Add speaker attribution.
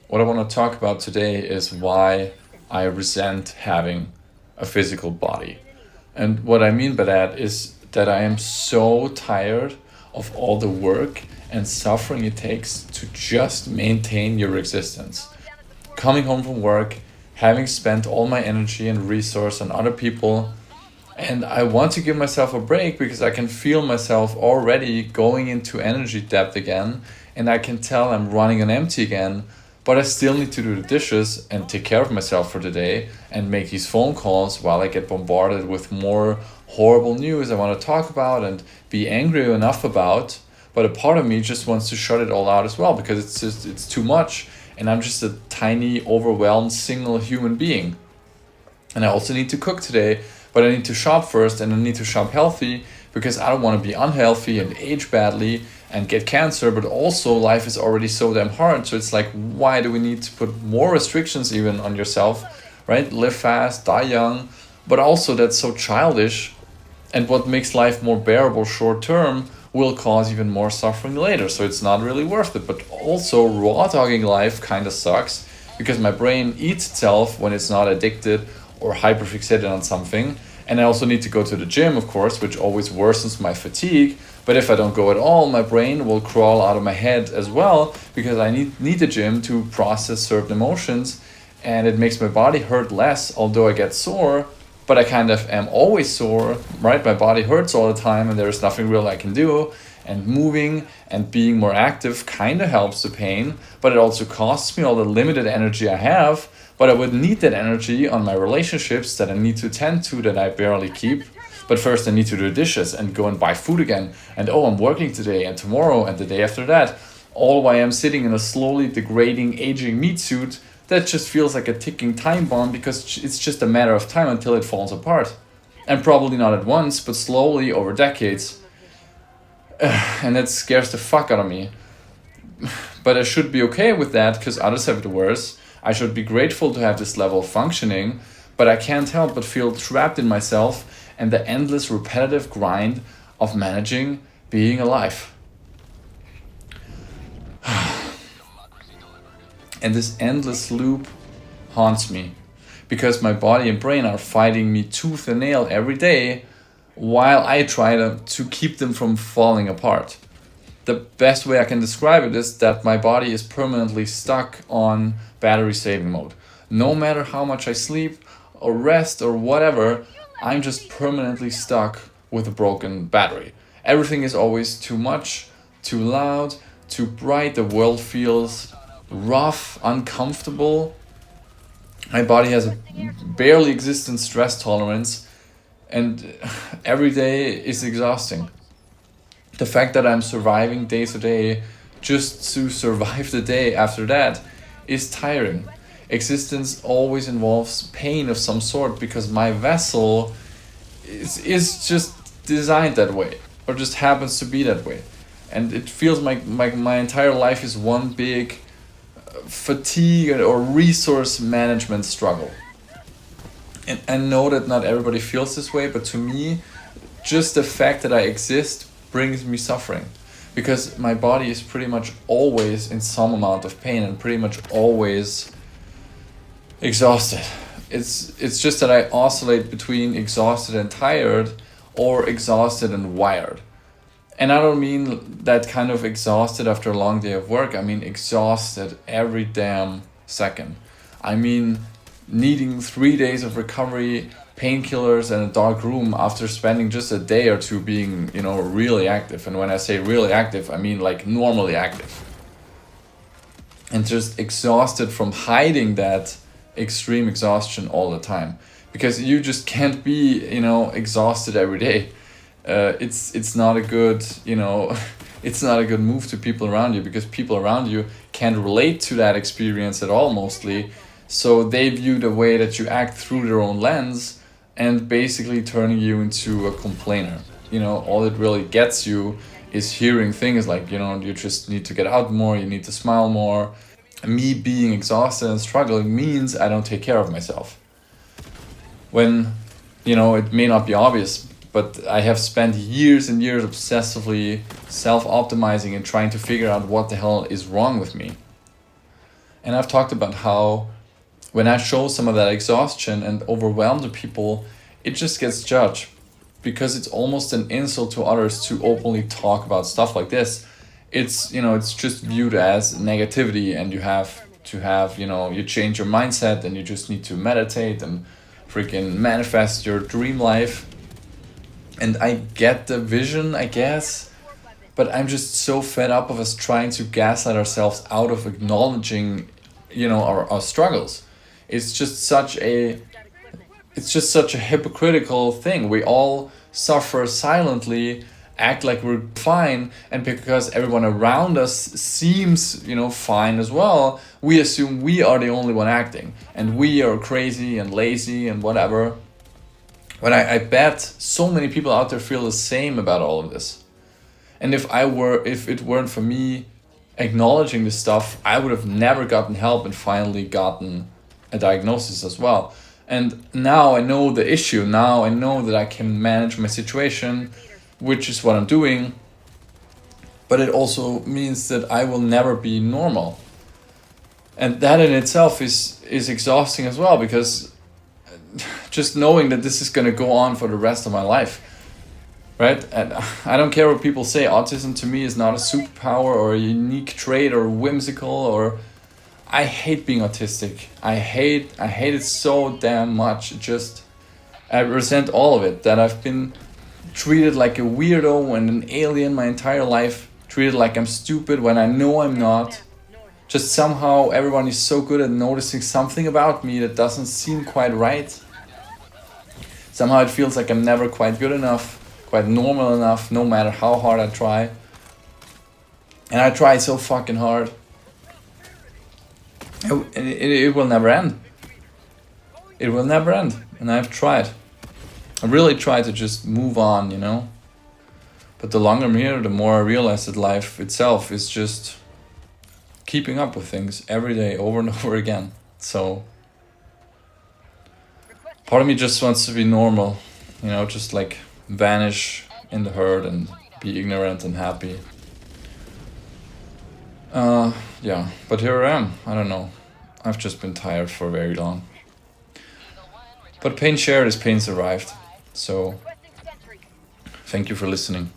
Speaker 1: What I want to talk about today is why I resent having a physical body. And what I mean by that is that I am so tired of all the work and suffering it takes to just maintain your existence. Coming home from work, having spent all my energy and resource on other people, and I want to give myself a break because I can feel myself already going into energy depth again, and I can tell I'm running on empty again, but I still need to do the dishes and take care of myself for the day and make these phone calls while I get bombarded with more horrible news I want to talk about and be angry enough about. But a part of me just wants to shut it all out as well because it's too much, and I'm just a tiny, overwhelmed single human being. And I also need to cook today, but I need to shop first and I need to shop healthy because I don't want to be unhealthy and age badly and get cancer. But also, life is already so damn hard. So it's like, why do we need to put more restrictions even on yourself, right? Live fast, die young. But also, that's so childish. And what makes life more bearable short term will cause even more suffering later. So it's not really worth it. But also, raw dogging life kind of sucks because my brain eats itself when it's not addicted or hyperfixated on something. And I also need to go to the gym, of course, which always worsens my fatigue. But if I don't go at all, my brain will crawl out of my head as well because I need the gym to process certain emotions, and it makes my body hurt less, although I get sore. But I kind of am always sore, right? My body hurts all the time and there's nothing real I can do. And moving and being more active kind of helps the pain, but it also costs me all the limited energy I have. But I would need that energy on my relationships that I need to tend to that I barely keep. But first I need to do dishes and go and buy food again. And oh, I'm working today and tomorrow and the day after that. All while I'm sitting in a slowly degrading, aging meat suit that just feels like a ticking time bomb because it's just a matter of time until it falls apart. And probably not at once, but slowly over decades. And that scares the fuck out of me. But I should be okay with that because others have it worse. I should be grateful to have this level of functioning, but I can't help but feel trapped in myself and the endless repetitive grind of managing being alive. And this endless loop haunts me because my body and brain are fighting me tooth and nail every day while I try to keep them from falling apart. The best way I can describe it is that my body is permanently stuck on battery saving mode. No matter how much I sleep or rest or whatever, I'm just permanently stuck with a broken battery. Everything is always too much, too loud, too bright. The world feels rough, uncomfortable. My body has a barely existent stress tolerance, and every day is exhausting. The fact that I'm surviving day to day just to survive the day after that is tiring. Existence always involves pain of some sort because my vessel is just designed that way or just happens to be that way. And it feels like my entire life is one big fatigue or resource management struggle. And I know that not everybody feels this way, but to me, just the fact that I exist brings me suffering because my body is pretty much always in some amount of pain and pretty much always exhausted. It's just that I oscillate between exhausted and tired or exhausted and wired. And I don't mean that kind of exhausted after a long day of work. I mean exhausted every damn second. I mean needing 3 days of recovery, painkillers, and a dark room after spending just a day or two being, really active. And when I say really active, I mean like normally active. And just exhausted from hiding that extreme exhaustion all the time. Because you just can't be, exhausted every day. It's not a good, it's not a good move to people around you because people around you can't relate to that experience at all mostly. So they view the way that you act through their own lens and basically turning you into a complainer. All it really gets you is hearing things like, you just need to get out more, you need to smile more. Me being exhausted and struggling means I don't take care of myself. When, it may not be obvious, but I have spent years and years obsessively self-optimizing and trying to figure out what the hell is wrong with me. And I've talked about how when I show some of that exhaustion and overwhelm the people, it just gets judged because it's almost an insult to others to openly talk about stuff like this. It's, you know, it's just viewed as negativity, and you have to have, you know, you change your mindset and you just need to meditate and freaking manifest your dream life. And I get the vision, I guess, but I'm just so fed up of us trying to gaslight ourselves out of acknowledging, you know, our struggles. It's just such a hypocritical thing. We all suffer silently, act like we're fine, and because everyone around us seems, you know, fine as well, we assume we are the only one acting, and we are crazy and lazy and whatever. But I bet so many people out there feel the same about all of this. And if it weren't for me acknowledging this stuff, I would have never gotten help and finally gotten a diagnosis as well. And now I know the issue. Now I know that I can manage my situation, which is what I'm doing. But it also means that I will never be normal. And that in itself is exhausting as well, because just knowing that this is going to go on for the rest of my life, right? And I don't care what people say. Autism to me is not a superpower or a unique trait or whimsical, or I hate being autistic. I hate it so damn much. I resent all of it, that I've been treated like a weirdo and an alien my entire life, treated like I'm stupid when I know I'm not. Just somehow everyone is so good at noticing something about me that doesn't seem quite right. Somehow it feels like I'm never quite good enough, quite normal enough, no matter how hard I try. And I try so fucking hard. It will never end. It will never end. And I've tried. I really tried to just move on, you know. But the longer I'm here, the more I realize that life itself is just keeping up with things every day, over and over again. So part of me just wants to be normal, you know, just like vanish in the herd and be ignorant and happy. Yeah, but here I am. I don't know. I've just been tired for very long. But pain shared is pain survived. So thank you for listening.